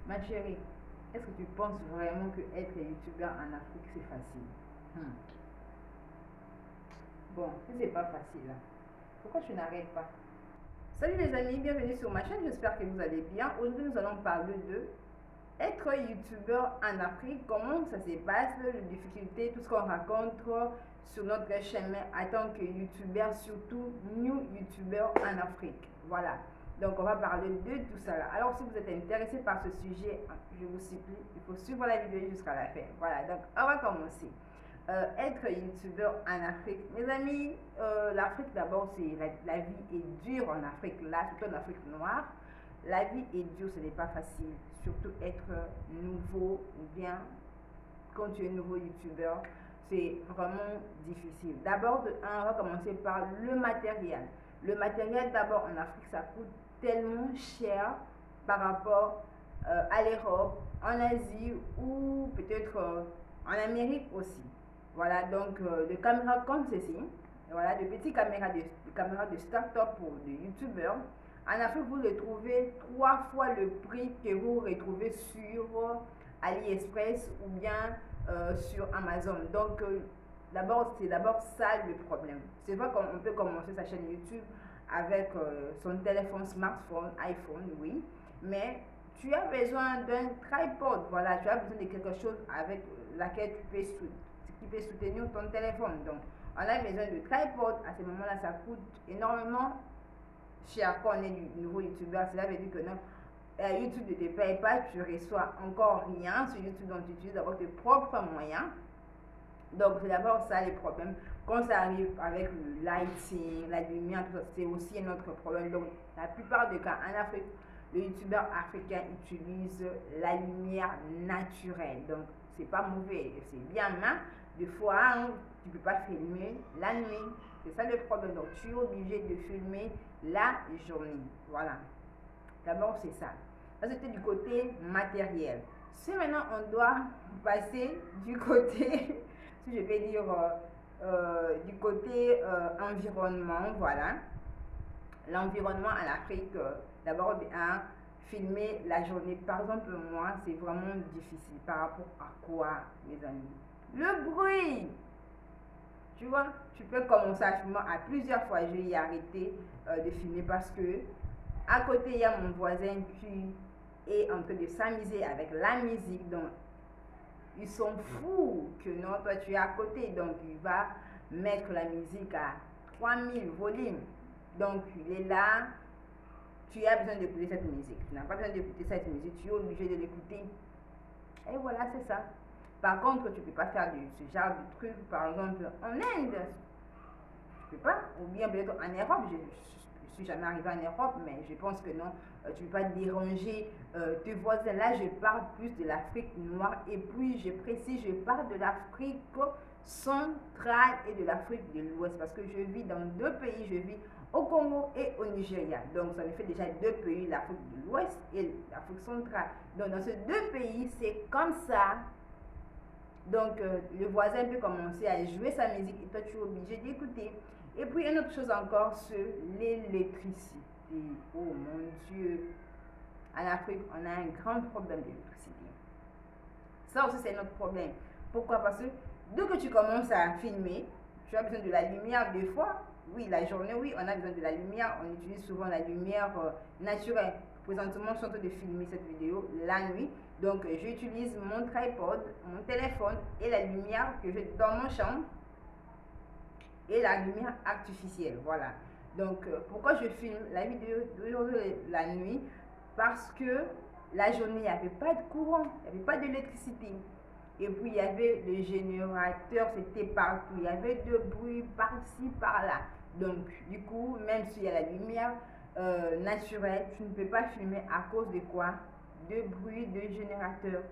Ma chérie, est-ce que tu penses vraiment que être youtubeur en Afrique c'est facile? Hmm. Bon, si c'est pas facile, hein, pourquoi tu n'arrêtes pas? Salut les amis, bienvenue sur ma chaîne, j'espère que vous allez bien. Aujourd'hui nous allons parler de être youtubeur en Afrique, comment ça se passe, les difficultés, tout ce qu'on rencontre sur notre chemin en tant que youtubeur, surtout new youtubeur en Afrique. Voilà. Donc on va parler de tout ça là. Alors si vous êtes intéressé par ce sujet, je vous supplie, il faut suivre la vidéo jusqu'à la fin. Voilà, donc on va commencer. Être youtubeur en Afrique. Mes amis, l'Afrique d'abord, c'est la vie est dure en Afrique, là, surtout en Afrique noire. La vie est dure, ce n'est pas facile, surtout être nouveau ou bien quand tu es nouveau youtubeur, c'est vraiment difficile. D'abord, on va commencer par le matériel. Le matériel, d'abord, en Afrique, ça coûte tellement cher par rapport à l'Europe, en Asie ou peut-être en Amérique aussi. Voilà, donc des caméras comme ceci, voilà, de petites caméras de start-up pour des youtubeurs. En Afrique, vous les trouvez 3 fois le prix que vous retrouvez sur AliExpress ou bien sur Amazon. Donc, c'est d'abord ça le problème. C'est vrai qu'on peut commencer sa chaîne YouTube avec son téléphone smartphone, iPhone, oui, mais tu as besoin d'un tripod, voilà, tu as besoin de quelque chose avec laquelle qui peut soutenir ton téléphone. Donc, on a besoin de tripod. À ce moment-là, ça coûte énormément cher quand on est du nouveau youtubeur. Cela veut dire que non, YouTube ne te paye pas, tu reçois encore rien sur YouTube, donc tu utilises d'abord tes propres moyens. Donc c'est d'abord ça les problèmes. Quand ça arrive avec le lighting, la lumière, tout ça, c'est aussi un autre problème. Donc la plupart des cas en Afrique, les youtubeurs africains utilisent la lumière naturelle. Donc c'est pas mauvais, c'est bien, mais des fois hein, tu peux pas filmer la nuit. C'est ça le problème. Donc tu es obligé de filmer la journée. Voilà. D'abord c'est ça. Ça c'était du côté matériel. Si maintenant on doit passer du côté si je vais dire du côté environnement, voilà. L'environnement en Afrique, d'abord à filmer la journée. Par exemple, moi, c'est vraiment difficile. Par rapport à quoi, mes amis? Le bruit! Tu vois, tu peux commencer à filmer à plusieurs fois. Je vais y arrêter de filmer parce que à côté, il y a mon voisin qui est en train de s'amuser avec la musique. Donc, ils sont fous que non, toi tu es à côté. Donc, il va mettre la musique à 3000 volumes. Donc, il est là. Tu as besoin d'écouter cette musique. Tu n'as pas besoin d'écouter cette musique. Tu es obligé de l'écouter. Et voilà, c'est ça. Par contre, tu ne peux pas faire ce genre de truc. Par exemple, en Inde, tu peux pas. Ou bien peut-être en Europe. Je suis jamais arrivée en Europe, mais je pense que non, tu ne peux pas déranger tes voisins. Là, je parle plus de l'Afrique noire et puis je précise, je parle de l'Afrique centrale et de l'Afrique de l'Ouest parce que je vis dans 2 pays, je vis au Congo et au Nigeria. Donc, ça me fait déjà 2 pays, l'Afrique de l'Ouest et l'Afrique centrale. Donc, dans ces 2 pays, c'est comme ça. Donc, le voisin peut commencer à jouer sa musique et toi, tu es obligé d'écouter. Et puis, une autre chose encore, c'est l'électricité. Oh mon Dieu! En Afrique, on a un grand problème d'électricité. Ça aussi, c'est notre problème. Pourquoi? Parce que dès que tu commences à filmer, tu as besoin de la lumière des fois. Oui, la journée, oui, on a besoin de la lumière. On utilise souvent la lumière naturelle. Présentement, je suis en train de filmer cette vidéo la nuit. Donc, j'utilise mon tripod, mon téléphone et la lumière que j'ai dans mon chambre et la lumière artificielle. Voilà. Donc, pourquoi je filme la vidéo de la nuit? Parce que la journée, il n'y avait pas de courant, il n'y avait pas d'électricité. Et puis, il y avait le générateur, c'était partout. Il y avait de bruit par-ci, par-là. Donc, du coup, même s'il y a la lumière naturelle, tu ne peux pas filmer à cause de quoi? De bruit de générateur.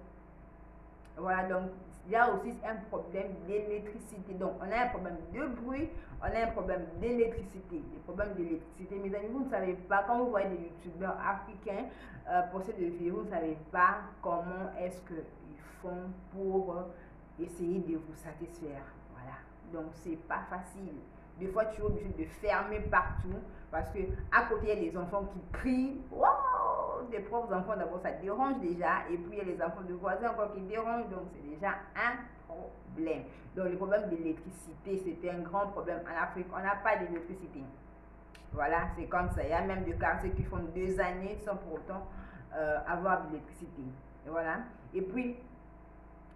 Voilà, donc il y a aussi un problème d'électricité. Donc, on a un problème de bruit, on a un problème d'électricité. Des problèmes d'électricité. Mes amis, vous ne savez pas, quand vous voyez des youtubeurs africains poster des vidéos, vous ne savez pas comment est-ce qu'ils font pour essayer de vous satisfaire. Voilà, donc c'est pas facile. Des fois, tu es obligé de fermer partout parce que à côté, il y a des enfants qui crient. Wow! tes propres enfants, d'abord, ça dérange déjà. Et puis, il y a les enfants de voisins encore qui dérangent. Donc, c'est déjà un problème. Donc, le problème d'électricité, c'était un grand problème en Afrique. On n'a pas d'électricité. Voilà, c'est comme ça. Il y a même des quartiers qui font 2 années sans pour autant avoir de l'électricité. Voilà. Et puis,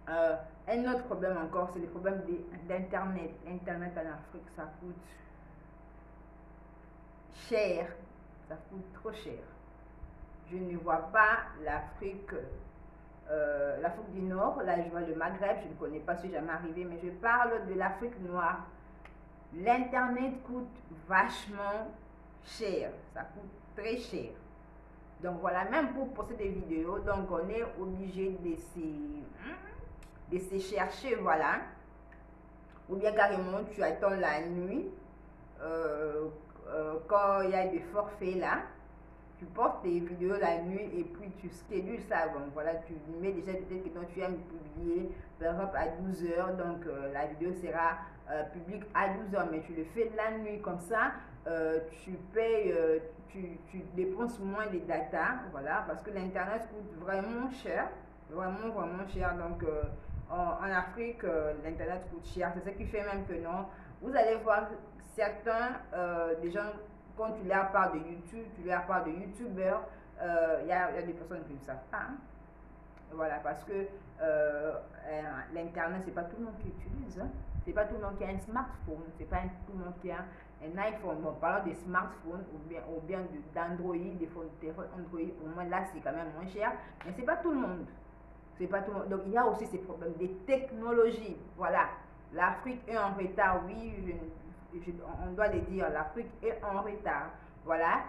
un autre problème encore, c'est le problème d'Internet. Internet en Afrique, ça coûte cher. Ça coûte trop cher. Je ne vois pas l'Afrique du Nord. Là, je vois le Maghreb. Je ne connais pas, si jamais arrivé, mais je parle de l'Afrique noire. L'Internet coûte vachement cher. Ça coûte très cher. Donc voilà, même pour poster des vidéos, donc on est obligé de se chercher, voilà. Ou bien carrément, tu attends la nuit, quand il y a des forfaits là, tu postes tes vidéos la nuit et puis tu schedules ça. Donc voilà, tu mets déjà peut-être que tu aimes publier, par exemple à 12h, donc la vidéo sera publique à 12h, mais tu le fais la nuit comme ça. Tu payes, tu dépenses moins de data, voilà, parce que l'internet coûte vraiment cher, vraiment cher. Donc en Afrique, l'internet coûte cher. C'est ce qui fait même que non, vous allez voir certains des gens, quand tu leur parles de YouTube, tu leur parles de YouTubeurs, il y a des personnes qui ne savent pas, hein. Voilà, parce que l'internet, c'est pas tout le monde qui utilise, hein. C'est pas tout le monde qui a un smartphone, c'est pas tout le monde qui a un iPhone. Bon, parlant des smartphones ou bien d'Android, des téléphones Android, au moins là c'est quand même moins cher, mais c'est pas tout le monde. C'est pas tout le monde. Donc il y a aussi ces problèmes des technologies. Voilà, l'Afrique est en retard, oui, on doit le dire, l'Afrique est en retard. Voilà,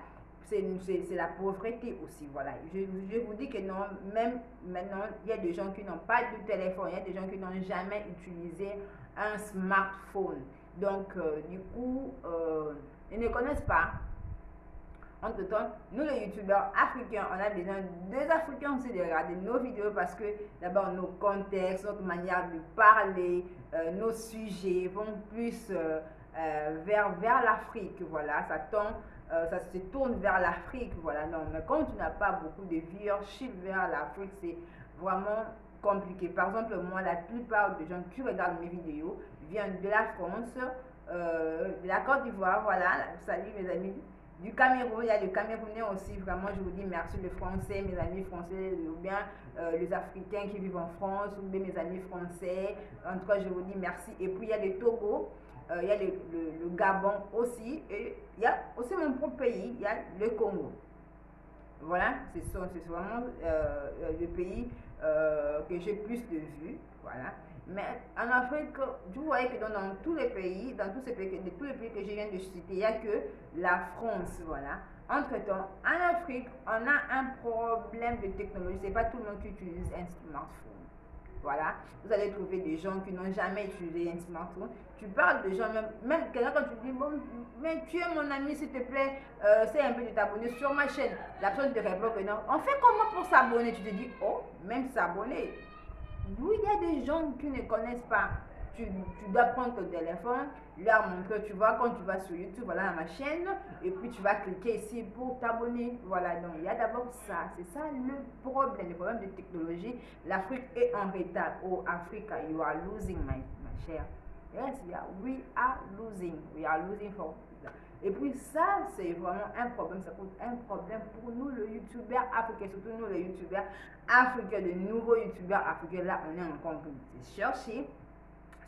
c'est la pauvreté aussi. Voilà, je vous dis que non, même maintenant, il y a des gens qui n'ont pas de téléphone, il y a des gens qui n'ont jamais utilisé un smartphone. Donc, du coup, ils ne connaissent pas. Entre temps, nous les youtubeurs africains, on a besoin des Africains aussi de regarder nos vidéos parce que d'abord nos contextes, notre manière de parler, nos sujets vont plus vers l'Afrique. Voilà, ça se tourne vers l'Afrique. Voilà, non, mais quand tu n'as pas beaucoup de viewership vers l'Afrique, c'est vraiment compliqué. Par exemple, moi, la plupart des gens qui regardent mes vidéos viennent de la France, de la Côte d'Ivoire, voilà, salut mes amis, du Cameroun, il y a le Camerounais aussi, vraiment, je vous dis merci, les Français, mes amis français, ou bien les Africains qui vivent en France, ou bien mes amis français, en tout cas, je vous dis merci. Et puis, il y a le Togo, il y a le Gabon aussi, et il y a aussi mon propre pays, il y a le Congo. Voilà, c'est vraiment le pays que j'ai plus de vues, voilà. Mais en Afrique, vous voyez que dans tous les pays, dans tous les pays que je viens de citer, il n'y a que la France, voilà. Entre-temps, en Afrique, on a un problème de technologie. C'est pas tout le monde qui utilise un smartphone. Voilà, vous allez trouver des gens qui n'ont jamais utilisé un smartphone. Tu parles de gens, même quelqu'un quand tu dis, bon, mais tu es mon ami, s'il te plaît, c'est un peu de t'abonner sur ma chaîne. La personne te répond que non. On fait comment pour s'abonner? Tu te dis, oh, même s'abonner. Oui, il y a des gens qui ne connaissent pas. Tu dois prendre ton téléphone, leur montrer, tu vois, quand tu vas sur YouTube, voilà ma chaîne, et puis tu vas cliquer ici pour t'abonner. Voilà, donc il y a d'abord ça. C'est ça le problème de technologie. L'Afrique est en retard. Oh, Africa, you are losing, my chère. Yes, yeah, we are losing for. Et puis ça, c'est vraiment un problème, ça coûte un problème pour nous, le youtubeur africain, surtout nous, les youtubeurs africains, de nouveaux youtubeurs africains, là, on est encore en train de chercher.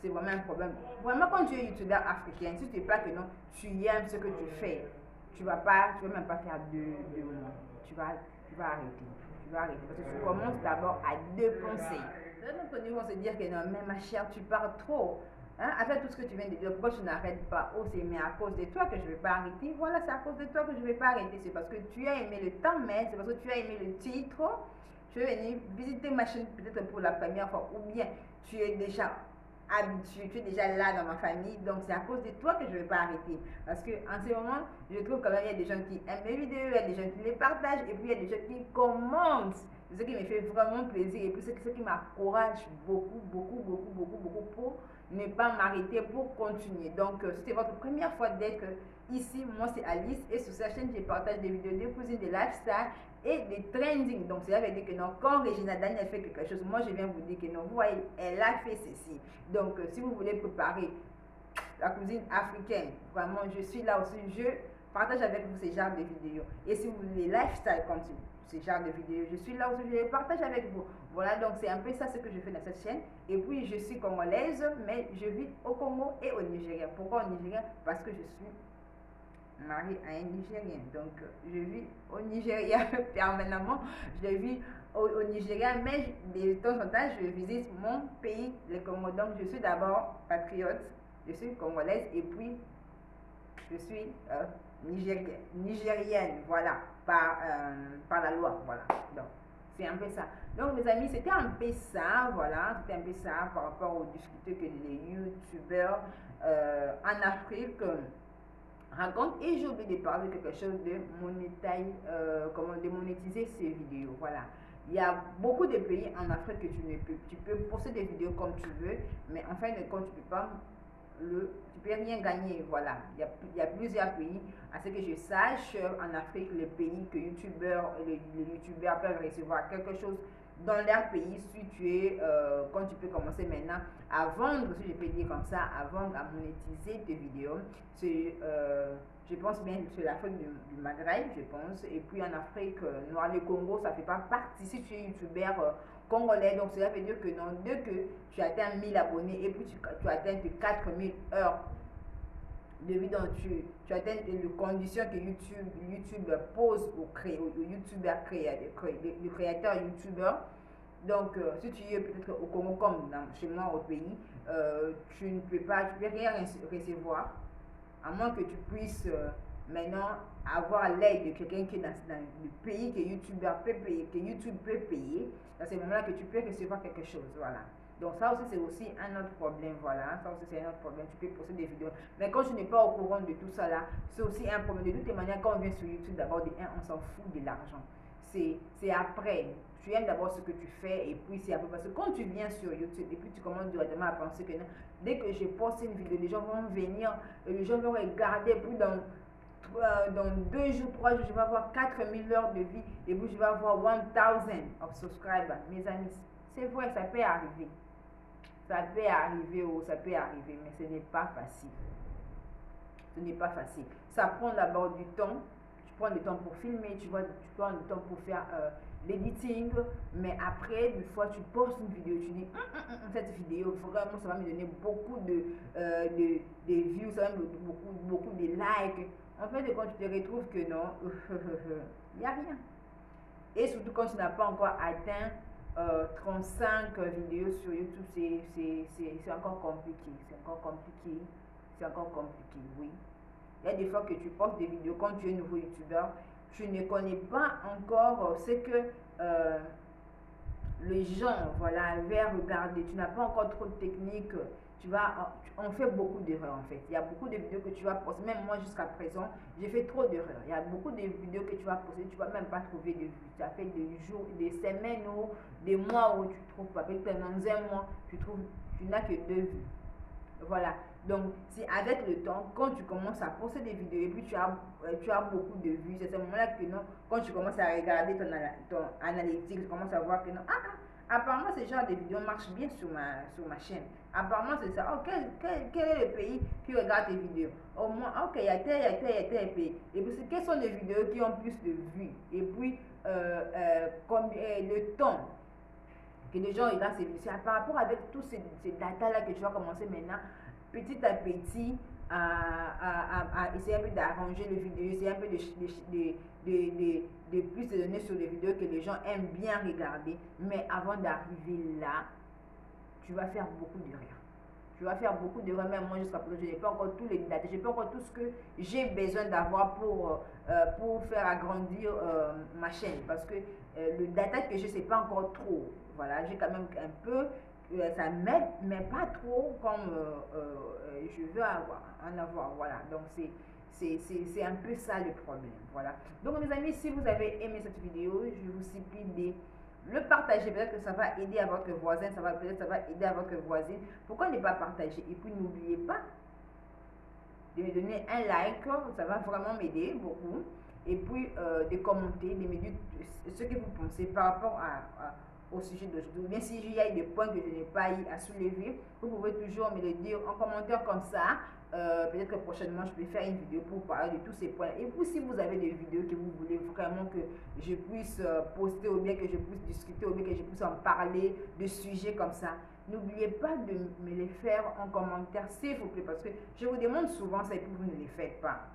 C'est vraiment un problème. Vraiment, quand tu es youtubeur africain, si tu ne sais pas que non, tu aimes ce que tu fais, tu ne vas même pas faire deux mois. Tu vas arrêter. Tu vas arrêter parce que tu commences d'abord à dépenser. D'autres niveau vont se dire que non, mais ma chère, tu pars trop. Hein, avec tout ce que tu viens de dire, pourquoi tu n'arrêtes pas? Oh, c'est mais à cause de toi que je ne vais pas arrêter. Voilà, c'est à cause de toi que je ne vais pas arrêter. C'est parce que tu as aimé le thumbnail, c'est parce que tu as aimé le titre. Tu es venu visiter ma chaîne peut-être pour la première fois, ou bien tu es déjà habitué, tu es déjà là dans ma famille, donc c'est à cause de toi que je ne vais pas arrêter. Parce que en ce moment, je trouve quand même il y a des gens qui aiment mes vidéos, il y a des gens qui les partagent, et puis il y a des gens qui commentent. ce qui me fait vraiment plaisir et puis ce qui m'encourage beaucoup pour ne pas m'arrêter, pour continuer. Donc, si c'est votre première fois d'être ici, moi c'est Alice et sur cette chaîne, je partage des vidéos de cuisine, de lifestyle et de trending. Donc, cela veut dire que non, quand Regina Daniel fait quelque chose, moi je viens vous dire que non, vous voyez, elle a fait ceci. Donc, si vous voulez préparer la cuisine africaine, vraiment, je suis là aussi. Je partage avec vous ces genres de vidéos. Et si vous voulez lifestyle comme ce genre de vidéos, je suis là aussi, je partage avec vous. Voilà, donc c'est un peu ça ce que je fais dans cette chaîne. Et puis, je suis congolaise, mais je vis au Congo et au Nigeria. Pourquoi au Nigeria? Parce que je suis mariée à un Nigérien. Donc, je vis au Nigeria permanemment. Je vis au Nigeria, mais de temps en temps, je visite mon pays, le Congo. Donc, je suis d'abord patriote, je suis congolaise et puis je suis nigérienne, voilà, par la loi, voilà. Donc, c'est un peu ça. Donc, mes amis, c'était un peu ça, voilà, c'était un peu ça par rapport aux difficultés que les youtubeurs en Afrique racontent. Et j'ai oublié de parler quelque chose de comment de monétiser ces vidéos, voilà. Il y a beaucoup de pays en Afrique que tu peux poster des vidéos comme tu veux, mais en fin de compte, tu peux pas tu peux rien gagner, voilà. Il y a plusieurs pays, à ce que je sache, en Afrique, les pays que les youtubeurs peuvent recevoir quelque chose dans leur pays, si tu es, quand tu peux commencer maintenant à vendre, si je peux dire comme ça, à vendre, à monétiser tes vidéos, je pense bien c'est l'Afrique du Maghreb, je pense, et puis en Afrique noire, le Congo, ça fait pas partie, si tu es youtubeur congolais, donc cela veut dire que non, dès que tu atteins 1000 abonnés et puis tu atteins 4000 heures de vie, donc tu atteins les conditions que YouTube pose aux youtubeurs les créateurs youtubeurs. Donc, si tu es peut-être au Congo comme chez moi au pays, tu ne peux pas, tu peux rien recevoir, à moins que tu puisses maintenant avoir l'aide de quelqu'un qui est dans le pays que youtubeur peut payer, que YouTube peut payer. Dans ces moments-là que tu peux recevoir quelque chose, voilà. Donc ça aussi c'est aussi un autre problème, voilà. Ça aussi c'est un autre problème. Tu peux poster des vidéos, mais quand tu n'es pas au courant de tout ça là, c'est aussi un problème. De toutes les manières, quand on vient sur YouTube, d'abord on s'en fout de l'argent. C'est après. Tu aimes d'abord ce que tu fais et puis c'est après. Parce que quand tu viens sur YouTube et puis tu commences directement à penser que non, dès que je poste une vidéo, les gens vont venir, les gens vont regarder, puis dans 2 jours, 3 jours, je vais avoir 4000 heures de vie et puis je vais avoir 1000 of subscribers. Mes amis, c'est vrai, ça peut arriver. Ça peut arriver, ça peut arriver, mais ce n'est pas facile. Ce n'est pas facile. Ça prend d'abord du temps. Tu prends du temps pour filmer, tu prends du temps pour faire l'editing, mais après, une fois tu postes une vidéo, tu dis cette vidéo, vraiment, ça va me donner beaucoup de views, ça va me donner beaucoup de likes. En fait, quand tu te retrouves que non, il n'y a rien. Et surtout quand tu n'as pas encore atteint 35 vidéos sur YouTube, c'est encore compliqué. C'est encore compliqué, oui. Il y a des fois que tu postes des vidéos quand tu es nouveau youtubeur, tu ne connais pas encore ce que les gens, voilà, veulent regarder. Tu n'as pas encore trop de techniques. On fait beaucoup d'erreurs en fait. Il y a beaucoup de vidéos que tu vas poster, même moi jusqu'à présent, j'ai fait trop d'erreurs. Il y a beaucoup de vidéos que tu vas poster, tu ne vas même pas trouver de vues. Tu as fait des jours, des semaines ou des mois où tu ne trouves pas. Peut-être dans un mois, tu n'as que 2 vues. Voilà. Donc, si avec le temps, quand tu commences à poster des vidéos et puis tu as beaucoup de vues, c'est à ce moment-là que non, quand tu commences à regarder ton analytique, tu commences à voir que non, apparemment ce genre de vidéos marche bien sur ma chaîne. Apparemment c'est ça. Oh, quel est le pays qui regarde tes vidéos? Au moins, ok, il y a tel pays. Et puis, quelles sont les vidéos qui ont plus de vues? Et puis, le temps que les gens regardent ces vidéos. C'est par rapport avec tous ces datas-là que tu vas commencer maintenant, petit à petit, à essayer un peu d'arranger les vidéos, essayer un peu de plus de donner sur les vidéos que les gens aiment bien regarder. Mais avant d'arriver là, tu vas faire beaucoup d'erreurs. Tu vas faire beaucoup d'erreurs, même moi jusqu'à présent, je n'ai pas encore tous les datas, je n'ai pas encore tout ce que j'ai besoin d'avoir pour faire agrandir ma chaîne. Parce que le data que je ne sais pas encore trop. Voilà, j'ai quand même un peu, ça m'aide, mais pas trop comme je veux en avoir. Voilà, donc c'est un peu ça le problème. Voilà. Donc mes amis, si vous avez aimé cette vidéo, je vous supplie le partager, peut-être que ça va aider à votre voisin, peut-être ça va aider à votre voisine. Pourquoi ne pas partager? Et puis n'oubliez pas de me donner un like, ça va vraiment m'aider beaucoup. Et puis de commenter, de me dire ce que vous pensez par rapport au sujet d'aujourd'hui. Bien s'il y a des points que je n'ai pas eu à soulever, vous pouvez toujours me le dire en commentaire comme ça. Peut-être que prochainement je vais faire une vidéo pour parler de tous ces points. Et puis si vous avez des vidéos que vous voulez vraiment que je puisse poster, ou bien que je puisse discuter, ou bien que je puisse en parler de sujets comme ça, n'oubliez pas de me les faire en commentaire, s'il vous plaît, parce que je vous demande souvent ça et puis vous ne les faites pas.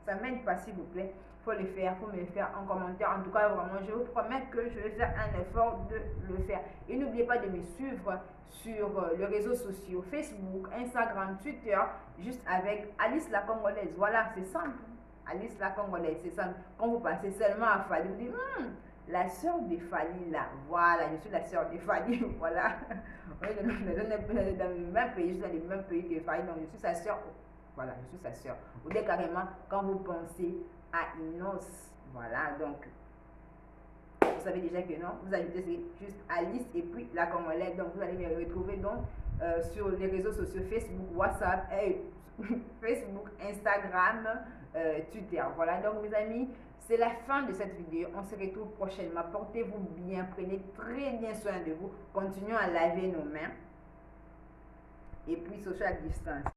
Ça m'aide pas, s'il vous plaît. Faut le faire, faut me le faire en commentaire. En tout cas, vraiment, je vous promets que je vais faire un effort de le faire. Et n'oubliez pas de me suivre sur les réseaux sociaux, Facebook, Instagram, Twitter, juste avec Alice la Congolaise. Voilà, c'est simple. Alice la Congolaise, c'est simple. Quand vous passez seulement à Fali, vous dites, la sœur de Fali là, voilà, je suis la sœur de Fali, voilà. On est dans le même pays, je suis dans le même pays que Fali, donc je suis sa sœur. Voilà, je suis sa sœur. Ou bien carrément, quand vous pensez à Inos, voilà, donc vous savez déjà que non, vous ajoutez juste Alice et puis la Congolaise, donc vous allez me retrouver donc sur les réseaux sociaux Facebook, WhatsApp, Facebook, Instagram, Twitter. Voilà, donc mes amis, c'est la fin de cette vidéo. On se retrouve prochainement. Portez-vous bien, prenez très bien soin de vous. Continuons à laver nos mains. Et puis social distance.